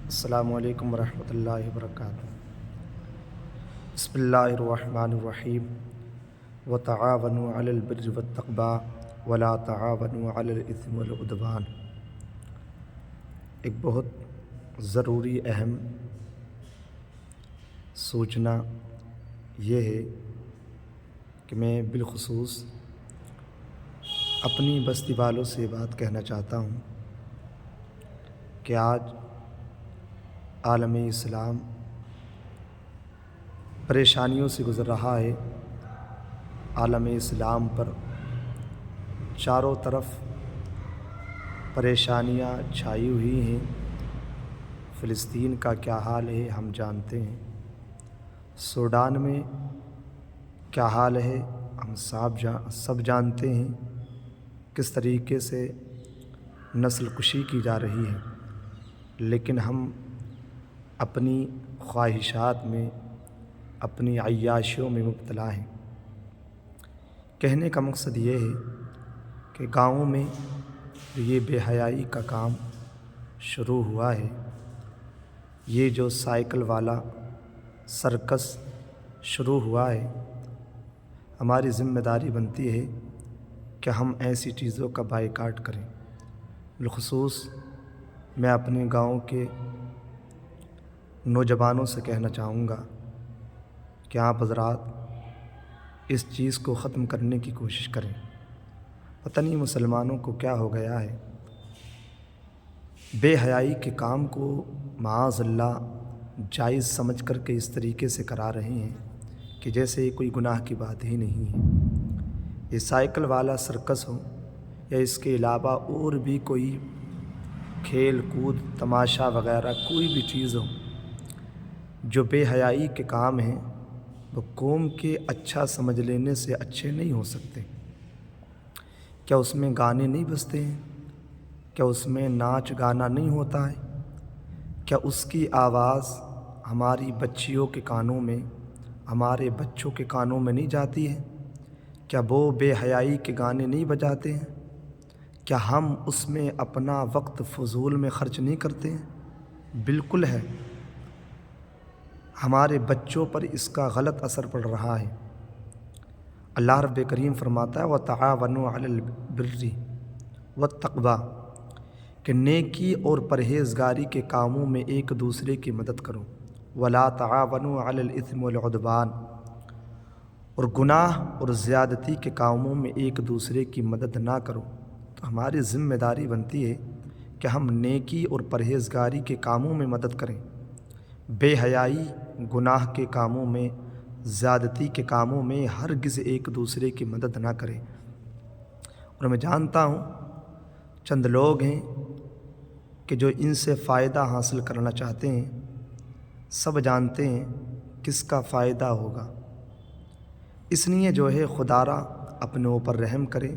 السلام علیکم ورحمۃ اللہ وبرکاتہ۔ بسم اللہ الرحمن الرحیم۔ وتعاونوا علی البر والتقوی ولا تعاونوا علی الاثم والعدوان۔ ایک بہت ضروری اہم سوچنا یہ ہے کہ میں بالخصوص اپنی بستی والوں سے بات کہنا چاہتا ہوں کہ آج عالم اسلام پریشانیوں سے گزر رہا ہے۔ عالم اسلام پر چاروں طرف پریشانیاں چھائی ہوئی ہیں۔ فلسطین کا کیا حال ہے ہم جانتے ہیں، سوڈان میں کیا حال ہے ہم سب جانتے ہیں، کس طریقے سے نسل کشی کی جا رہی ہے، لیکن ہم اپنی خواہشات میں، اپنی عیاشیوں میں مبتلا ہیں۔ کہنے کا مقصد یہ ہے کہ گاؤں میں یہ بے حیائی کا کام شروع ہوا ہے، یہ جو سائیکل والا سرکس شروع ہوا ہے، ہماری ذمہ داری بنتی ہے کہ ہم ایسی چیزوں کا بائیکاٹ کریں۔ بالخصوص میں اپنے گاؤں کے نوجوانوں سے کہنا چاہوں گا کہ آپ حضرات اس چیز کو ختم کرنے کی کوشش کریں۔ پتہ نہیں مسلمانوں کو کیا ہو گیا ہے، بے حیائی کے کام کو معاذ اللہ جائز سمجھ کر کے اس طریقے سے کرا رہے ہیں کہ جیسے یہ کوئی گناہ کی بات ہی نہیں ہے۔ یہ سائیکل والا سرکس ہو یا اس کے علاوہ اور بھی کوئی کھیل کود تماشا وغیرہ کوئی بھی چیز ہو، جو بے حیائی کے کام ہیں وہ قوم کے اچھا سمجھ لینے سے اچھے نہیں ہو سکتے۔ کیا اس میں گانے نہیں بجتے ہیں؟ کیا اس میں ناچ گانا نہیں ہوتا ہے؟ کیا اس کی آواز ہماری بچیوں کے کانوں میں، ہمارے بچوں کے کانوں میں نہیں جاتی ہے؟ کیا وہ بے حیائی کے گانے نہیں بجاتے ہیں؟ کیا ہم اس میں اپنا وقت فضول میں خرچ نہیں کرتے ہیں؟ بالکل ہے، ہمارے بچوں پر اس کا غلط اثر پڑ رہا ہے۔ اللہ رب کریم فرماتا ہے وَتَعَاوَنُوا عَلَى الْبِرِّ وَالتَّقْوَى کہ نیکی اور پرہیزگاری کے کاموں میں ایک دوسرے کی مدد کرو، وَلَا تَعَاوَنُوا عَلَى الْإِثْمِ وَالْعُدْوَانِ اور گناہ اور زیادتی کے کاموں میں ایک دوسرے کی مدد نہ کرو۔ تو ہماری ذمہ داری بنتی ہے کہ ہم نیکی اور پرہیزگاری کے کاموں میں مدد کریں، بے حیائی گناہ کے کاموں میں، زیادتی کے کاموں میں ہرگز ایک دوسرے کی مدد نہ کریں۔ اور میں جانتا ہوں چند لوگ ہیں کہ جو ان سے فائدہ حاصل کرنا چاہتے ہیں، سب جانتے ہیں کس کا فائدہ ہوگا۔ اس لیے جو ہے خدا را اپنے اوپر رحم کرے۔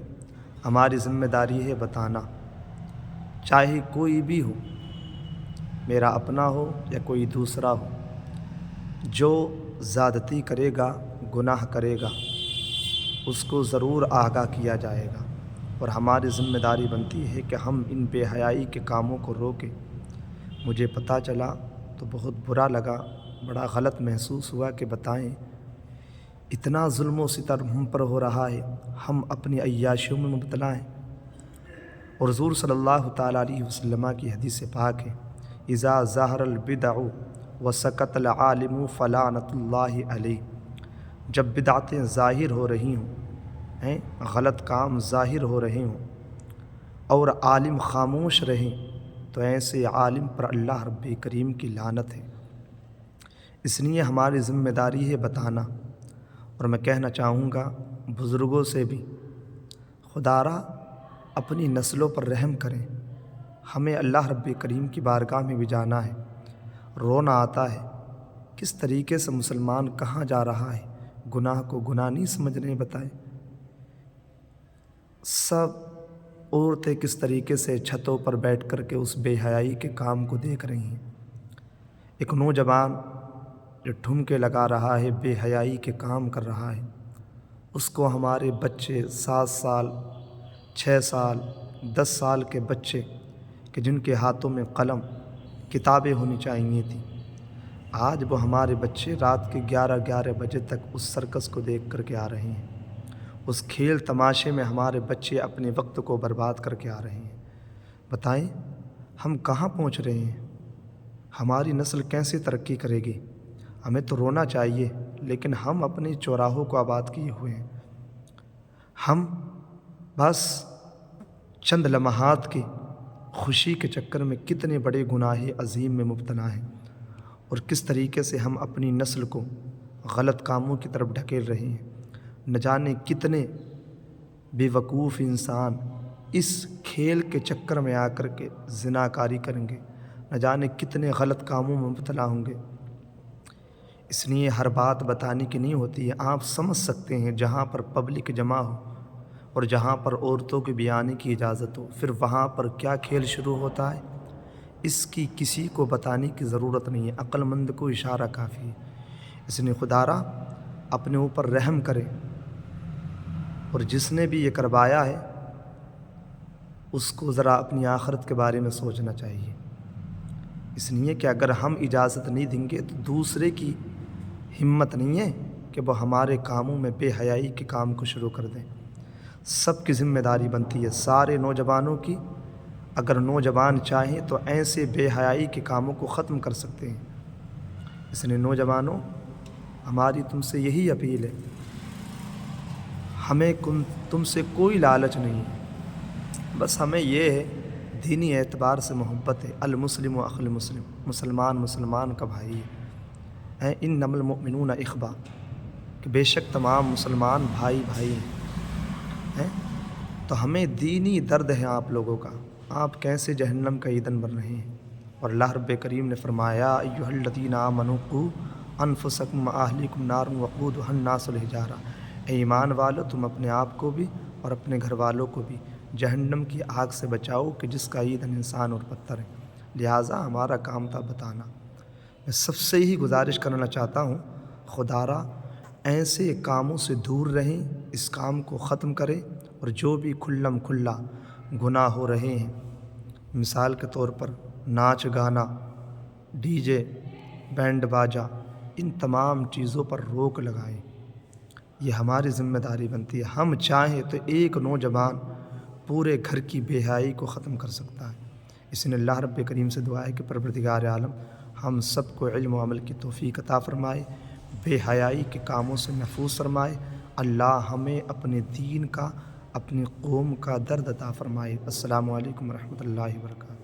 ہماری ذمہ داری ہے بتانا، چاہے کوئی بھی ہو، میرا اپنا ہو یا کوئی دوسرا ہو، جو زیادتی کرے گا، گناہ کرے گا، اس کو ضرور آگاہ کیا جائے گا۔ اور ہماری ذمہ داری بنتی ہے کہ ہم ان بے حیائی کے کاموں کو روکیں۔ مجھے پتہ چلا تو بہت برا لگا، بڑا غلط محسوس ہوا کہ بتائیں اتنا ظلم و ستم ہم پر ہو رہا ہے، ہم اپنی عیاشیوں میں مبتلا ہیں۔ اور حضور صلی اللہ تعالیٰ علیہ وسلم کی حدیث پاک ہے اذا ظہر البدع وسکت العالم فلعنۃ اللہ علیہ جب بدعتیں ظاہر ہو رہی ہوں، غلط کام ظاہر ہو رہے ہوں اور عالم خاموش رہیں، تو ایسے عالم پر اللہ رب کریم کی لعنت ہے۔ اس لیے ہماری ذمہ داری ہے بتانا۔ اور میں کہنا چاہوں گا بزرگوں سے بھی، خدا را اپنی نسلوں پر رحم کریں۔ ہمیں اللہ رب کریم کی بارگاہ میں بھی جانا ہے، رونا آتا ہے کس طریقے سے مسلمان کہاں جا رہا ہے، گناہ کو گناہ نہیں سمجھ رہے بتائیں۔ سب عورتیں کس طریقے سے چھتوں پر بیٹھ کر کے اس بے حیائی کے کام کو دیکھ رہی ہیں۔ ایک نوجوان جو ٹھمکے لگا رہا ہے، بے حیائی کے کام کر رہا ہے، اس کو ہمارے بچے 7 سال 6 سال 10 سال کے بچے کہ جن کے ہاتھوں میں قلم کتابیں ہونی چاہیے تھیں۔ آج وہ ہمارے بچے رات کے 11 بجے تک اس سرکس کو دیکھ کر کے آ رہے ہیں، اس کھیل تماشے میں ہمارے بچے اپنے وقت کو برباد کر کے آ رہے ہیں۔ بتائیں ہم کہاں پہنچ رہے ہیں؟ ہماری نسل کیسے ترقی کرے گی؟ ہمیں تو رونا چاہیے، لیکن ہم اپنے چوراہوں کو آباد کیے ہوئے ہیں۔ ہم بس چند لمحات کی خوشی کے چکر میں کتنے بڑے گناہ عظیم میں مبتلا ہیں، اور کس طریقے سے ہم اپنی نسل کو غلط کاموں کی طرف ڈھکیل رہے ہیں۔ نہ جانے کتنے بے وقوف انسان اس کھیل کے چکر میں آ کر کے زنا کاری کریں گے، نہ جانے کتنے غلط کاموں میں مبتلا ہوں گے۔ اس لیے ہر بات بتانے کی نہیں ہوتی ہے، آپ سمجھ سکتے ہیں جہاں پر پبلک جمع ہو اور جہاں پر عورتوں کے بھی آنے کی اجازت ہو، پھر وہاں پر کیا کھیل شروع ہوتا ہے، اس کی کسی کو بتانے کی ضرورت نہیں ہے، عقل مند کو اشارہ کافی ہے۔ اس لیے خدارا اپنے اوپر رحم کرے، اور جس نے بھی یہ کروایا ہے اس کو ذرا اپنی آخرت کے بارے میں سوچنا چاہیے۔ اس لیے کہ اگر ہم اجازت نہیں دیں گے تو دوسرے کی ہمت نہیں ہے کہ وہ ہمارے کاموں میں بے حیائی کے کام کو شروع کر دیں۔ سب کی ذمہ داری بنتی ہے، سارے نوجوانوں کی۔ اگر نوجوان چاہیں تو ایسے بے حیائی کے کاموں کو ختم کر سکتے ہیں۔ اس لیے نوجوانوں، ہماری تم سے یہی اپیل ہے، ہمیں تم سے کوئی لالچ نہیں ہے، بس ہمیں یہ ہے دینی اعتبار سے محبت ہے۔ المسلم و اخو المسلم، مسلمان مسلمان کا بھائی ہے۔ انما المؤمنون اخوہ، کہ بے شک تمام مسلمان بھائی بھائی ہیں۔ تو ہمیں دینی درد ہے آپ لوگوں کا، آپ کیسے جہنم کا ایندھن بن رہے ہیں۔ اور اللہ رب کریم نے فرمایا ایھا الذین آمنوا قوا انفسکم واہلیکم نارا وقودھا الناس والحجارہ، اے ایمان والو تم اپنے آپ کو بھی اور اپنے گھر والوں کو بھی جہنم کی آگ سے بچاؤ کہ جس کا ایندھن انسان اور پتھر ہے۔ لہٰذا ہمارا کام تھا بتانا۔ میں سب سے ہی گزارش کرنا چاہتا ہوں، خدارا ایسے کاموں سے دور رہیں، اس کام کو ختم کریں، اور جو بھی کھلم کھلا گناہ ہو رہے ہیں، مثال کے طور پر ناچ گانا، ڈی جے، بینڈ باجا، ان تمام چیزوں پر روک لگائیں۔ یہ ہماری ذمہ داری بنتی ہے۔ ہم چاہیں تو ایک نوجوان پورے گھر کی بے حیائی کو ختم کر سکتا ہے۔ اس نے اللہ رب کریم سے دعا ہے کہ پروردگار عالم ہم سب کو علم و عمل کی توفیق عطا فرمائے، بے حیائی کے کاموں سے محفوظ فرمائے۔ اللہ ہمیں اپنے دین کا، اپنی قوم کا درد عطا فرمائے۔ السلام علیکم ورحمۃ اللہ وبرکاتہ۔